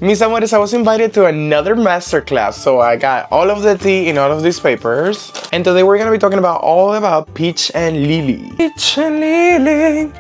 Mis amores, I was invited to another masterclass, so I got all of the tea in all of these papers. And today we're gonna be talking about all about peach and lily. Peach and lily.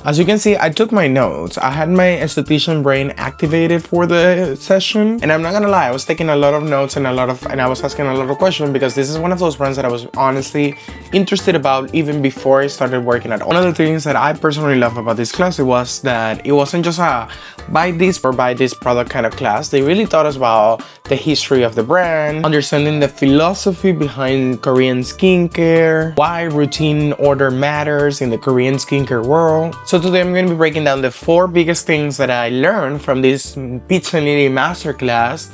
As you can see, I took my notes. I had my esthetician brain activated for the session, and I'm not gonna lie, I was taking a lot of notes and I was asking a lot of questions because this is one of those brands that I was honestly interested about even before I started working at all. One of the things that I personally love about this class was that it wasn't just a buy this or buy this product kind of class. They really taught us about the history of the brand, understanding the philosophy behind Korean skincare, why routine order matters in the Korean skincare world. So today I'm going to be breaking down the 4 biggest things that I learned from this Peach and Lily masterclass.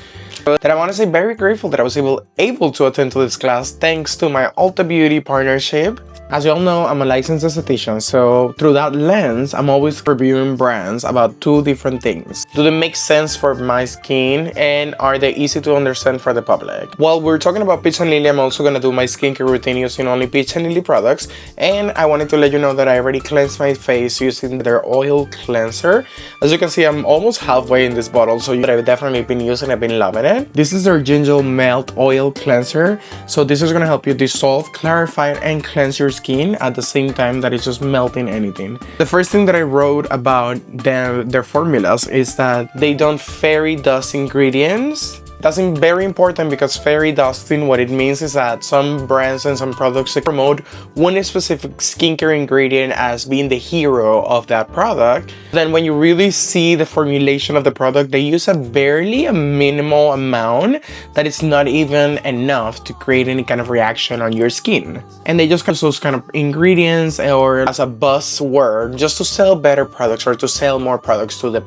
That I want to say very grateful that I was able to attend to this class thanks to my Ulta Beauty partnership. As you all know, I'm a licensed esthetician, so through that lens, I'm always reviewing brands about 2 different things. Do they make sense for my skin, and are they easy to understand for the public? While we're talking about Peach and Lily, I'm also going to do my skincare routine using only Peach and Lily products, and I wanted to let you know that I already cleansed my face using their oil cleanser. As you can see, I'm almost halfway in this bottle, so I've definitely been using it, I've been loving it. This is their ginger melt oil cleanser, so this is going to help you dissolve, clarify, and cleanse your skin at the same time that it's just melting anything. The first thing that I wrote about their formulas is that they don't fairy dust ingredients. That's very important because fairy dusting, what it means is that some brands and some products promote one specific skincare ingredient as being the hero of that product. Then when you really see the formulation of the product, they use a minimal amount that is not even enough to create any kind of reaction on your skin. And they just use those kind of ingredients or as a buzzword just to sell better products or to sell more products to the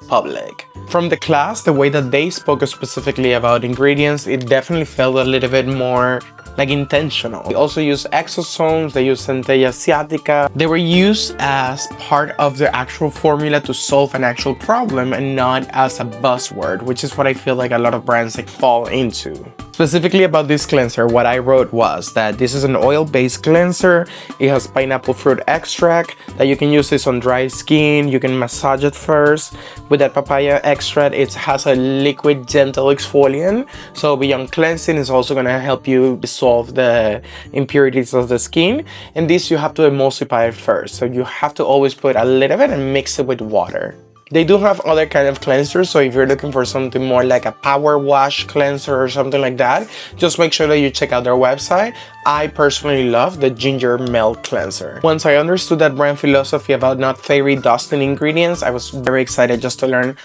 public. From the class, the way that they spoke specifically about ingredients, it definitely felt a little bit more like intentional. They also use exosomes, they use Centella asiatica. They were used as part of the actual formula to solve an actual problem and not as a buzzword, which is what I feel like a lot of brands fall into. Specifically about this cleanser, what I wrote was that this is an oil-based cleanser. It has pineapple fruit extract that you can use this on dry skin. You can massage it first. With that papaya extract, it has a liquid gentle exfoliant. So beyond cleansing, it's also going to help you dissolve the impurities of the skin. And this you have to emulsify it first. So you have to always put a little bit and mix it with water. They do have other kind of cleansers, so if you're looking for something more like a power wash cleanser or something like that, just make sure that you check out their website. I personally love the ginger melt cleanser. Once I understood that brand philosophy about not fairy dusting ingredients, I was very excited just to learn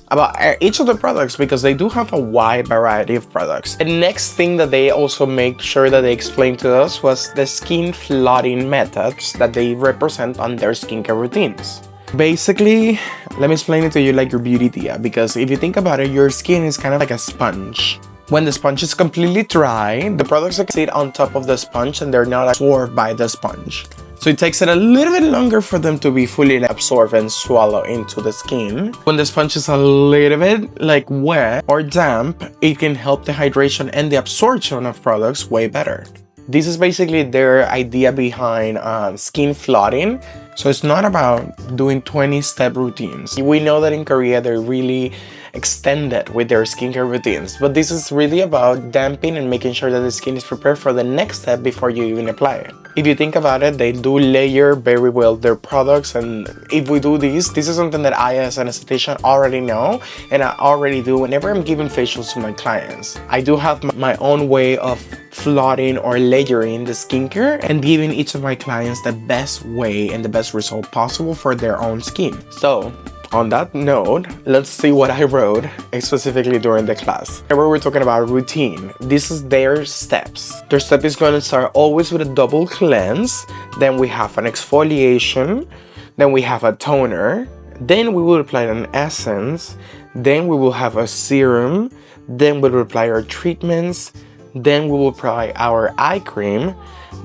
about each of the products because they do have a wide variety of products. The next thing that they also made sure that they explained to us was the skin flooding methods that they represent on their skincare routines. Basically, let me explain it to you like your beauty tia, because if you think about it, your skin is kind of like a sponge. When the sponge is completely dry, the products sit on top of the sponge and they're not absorbed by the sponge. So it takes it a little bit longer for them to be fully absorbed and swallow into the skin. When the sponge is a little bit like wet or damp, it can help the hydration and the absorption of products way better. This is basically their idea behind skin flooding. So it's not about doing 20-step routines. We know that in Korea, they're really extended with their skincare routines, but this is really about damping and making sure that the skin is prepared for the next step before you even apply it. If you think about it, they do layer very well their products, and if we do this is something that I as an esthetician already know and I already do whenever I'm giving facials to my clients. I do have my own way of flooding or layering the skincare and giving each of my clients the best way and the best result possible for their own skin. So on that note, let's see what I wrote specifically during the class. Where we're talking about routine. This is their steps. Their step is going to start always with a double cleanse. Then we have an exfoliation. Then we have a toner. Then we will apply an essence. Then we will have a serum. Then we will apply our treatments. Then we will apply our eye cream.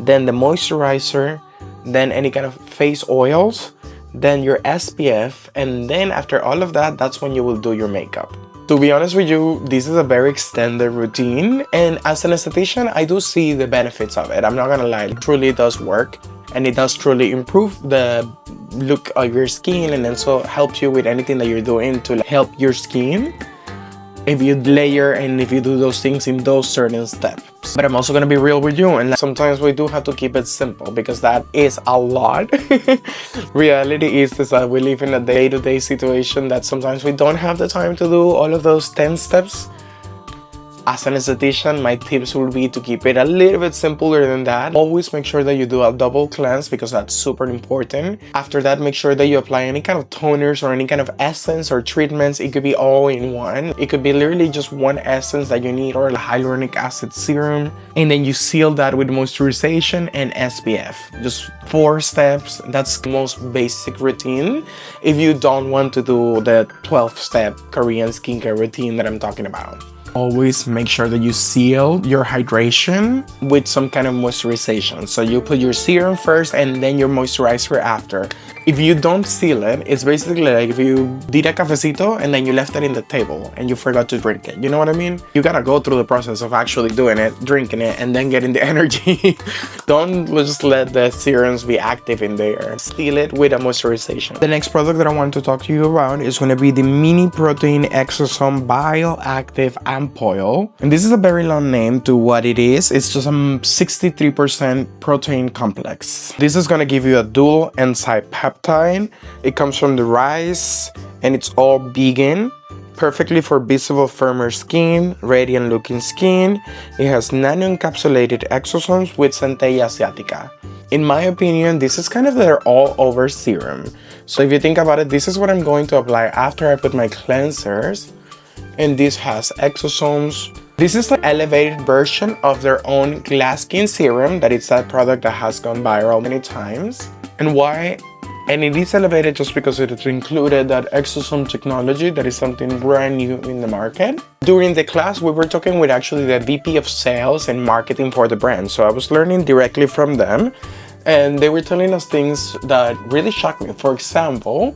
Then the moisturizer. Then any kind of face oils. Then your SPF, and then after all of that, that's when you will do your makeup. To be honest with you, this is a very extended routine, and as an esthetician, I do see the benefits of it. I'm not gonna lie, it truly does work. and it does truly improve the look of your skin, and also helps you with anything that you're doing to help your skin if you layer and if you do those things in those certain steps. But I'm also gonna be real with you, and sometimes we do have to keep it simple because that is a lot. Reality is that we live in a day-to-day situation that sometimes we don't have the time to do all of those 10 steps. As an esthetician, my tips would be to keep it a little bit simpler than that. Always make sure that you do a double cleanse because that's super important. After that, make sure that you apply any kind of toners or any kind of essence or treatments. It could be all in one. It could be literally just one essence that you need, or a hyaluronic acid serum. And then you seal that with moisturization and SPF. Just 4 steps. That's the most basic routine if you don't want to do the 12-step Korean skincare routine that I'm talking about. Always make sure that you seal your hydration with some kind of moisturization. So you put your serum first and then your moisturizer after. If you don't seal it, it's basically like if you did a cafecito and then you left it in the table and you forgot to drink it. You know what I mean? You gotta go through the process of actually doing it, drinking it, and then getting the energy. Don't just let the serums be active in there. Seal it with a moisturization. The next product that I want to talk to you about is going to be the Mini Protein Exosome Bioactive Ampoule. And this is a very long name to what it is. It's just a 63% protein complex. This is going to give you a dual enzyme peptide. It comes from the rice and it's all vegan, perfectly for visible firmer skin, radiant looking skin. It has nano-encapsulated exosomes with Centella asiatica. In my opinion, this is kind of their all-over serum. So if you think about it, this is what I'm going to apply after I put my cleansers. And this has exosomes. This is the elevated version of their own glass skin serum, that is that product that has gone viral many times. And why? And it is elevated just because it has included that exosome technology that is something brand new in the market. During the class, we were talking with actually the VP of sales and marketing for the brand. So I was learning directly from them, and they were telling us things that really shocked me. For example,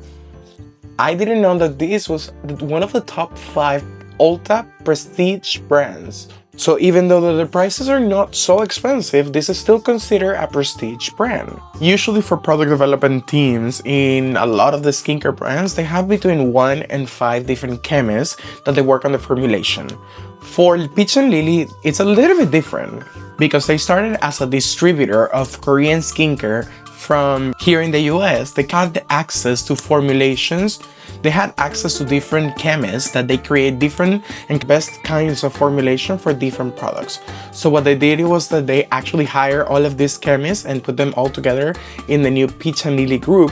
I didn't know that this was one of the top 5 Ulta prestige brands. So even though the prices are not so expensive, this is still considered a prestige brand. Usually for product development teams in a lot of the skincare brands, they have between 1 and 5 different chemists that they work on the formulation. For Peach and Lily, it's a little bit different because they started as a distributor of Korean skincare from here in the US. They got the access to formulations. They had access to different chemists that they create different and best kinds of formulation for different products. So what they did was that they actually hired all of these chemists and put them all together in the new Peach and Lily group,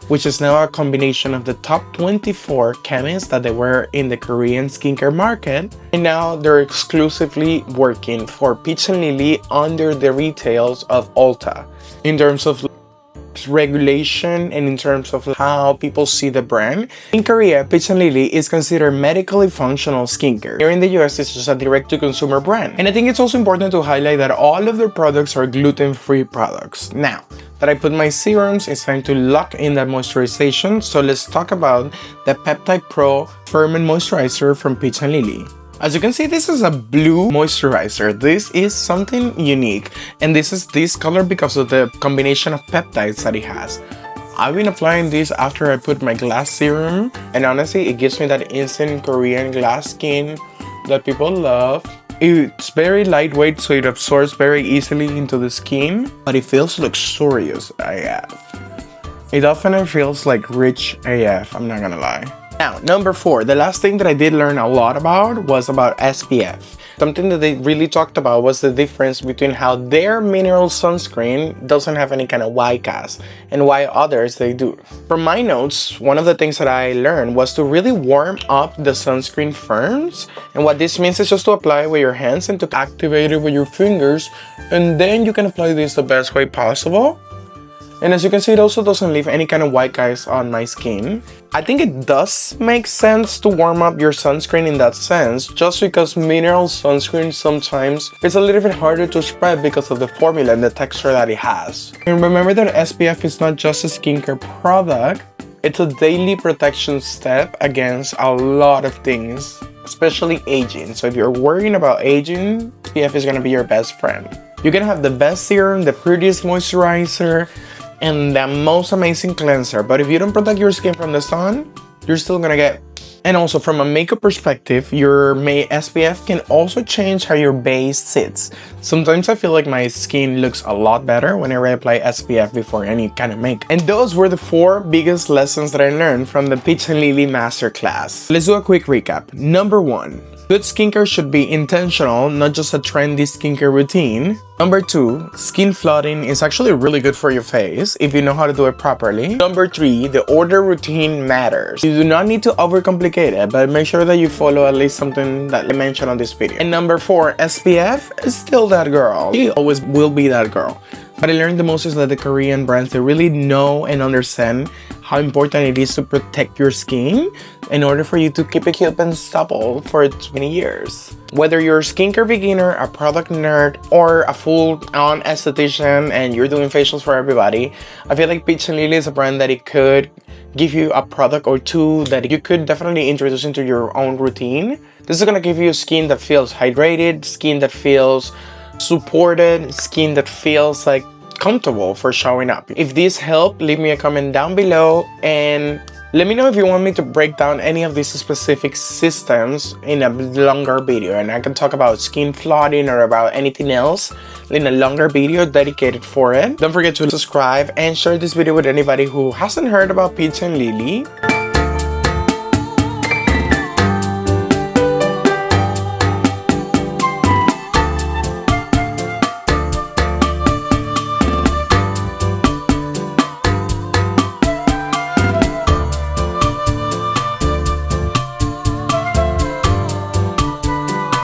which is now a combination of the top 24 chemists that they were in the Korean skincare market. And now they're exclusively working for Peach and Lily under the retails of Ulta. In terms of regulation and in terms of how people see the brand. In Korea, Peach and Lily is considered medically functional skincare. Here in the US, it's just a direct-to-consumer brand. And I think it's also important to highlight that all of their products are gluten-free products. Now that I put my serums, it's time to lock in that moisturization. So let's talk about the Peptide Pro Firming Moisturizer from Peach and Lily. As you can see, this is a blue moisturizer. This is something unique, and this is this color because of the combination of peptides that it has. I've been applying this after I put my glass serum, and honestly, it gives me that instant Korean glass skin that people love. It's very lightweight, so it absorbs very easily into the skin, but it feels luxurious AF. It definitely feels like rich AF, I'm not gonna lie. Now, number 4, the last thing that I did learn a lot about was about SPF. Something that they really talked about was the difference between how their mineral sunscreen doesn't have any kind of white cast and why others they do. From my notes, one of the things that I learned was to really warm up the sunscreen firms. And what this means is just to apply with your hands and to activate it with your fingers. And then you can apply this the best way possible. And as you can see, it also doesn't leave any kind of white guys on my skin. I think it does make sense to warm up your sunscreen in that sense, just because mineral sunscreen sometimes is a little bit harder to spread because of the formula and the texture that it has. And remember that SPF is not just a skincare product, it's a daily protection step against a lot of things, especially aging. So if you're worrying about aging, SPF is gonna be your best friend. You can have the best serum, the prettiest moisturizer, and the most amazing cleanser. But if you don't protect your skin from the sun, you're still gonna get. And also from a makeup perspective, your SPF can also change how your base sits. Sometimes I feel like my skin looks a lot better whenever I apply SPF before any kind of makeup. And those were the 4 biggest lessons that I learned from the Peach and Lily Masterclass. Let's do a quick recap. Number 1. Good skincare should be intentional, not just a trendy skincare routine. Number 2, skin flooding is actually really good for your face if you know how to do it properly. Number 3, the order routine matters. You do not need to overcomplicate it, but make sure that you follow at least something that I mentioned on this video. And number 4, SPF is still that girl. She always will be that girl. But I learned the most is that the Korean brands, they really know and understand how important it is to protect your skin in order for you to keep it cute and supple for 20 years. Whether you're a skincare beginner, a product nerd, or a full-on esthetician and you're doing facials for everybody, I feel like Peach and Lily is a brand that it could give you a product or two that you could definitely introduce into your own routine. This is gonna give you skin that feels hydrated, skin that feels supported, skin that feels like comfortable for showing up. If this helped, leave me a comment down below and let me know if you want me to break down any of these specific systems in a longer video, and I can talk about skin flooding or about anything else in a longer video dedicated for it. Don't forget to subscribe and share this video with anybody who hasn't heard about Peach and Lily.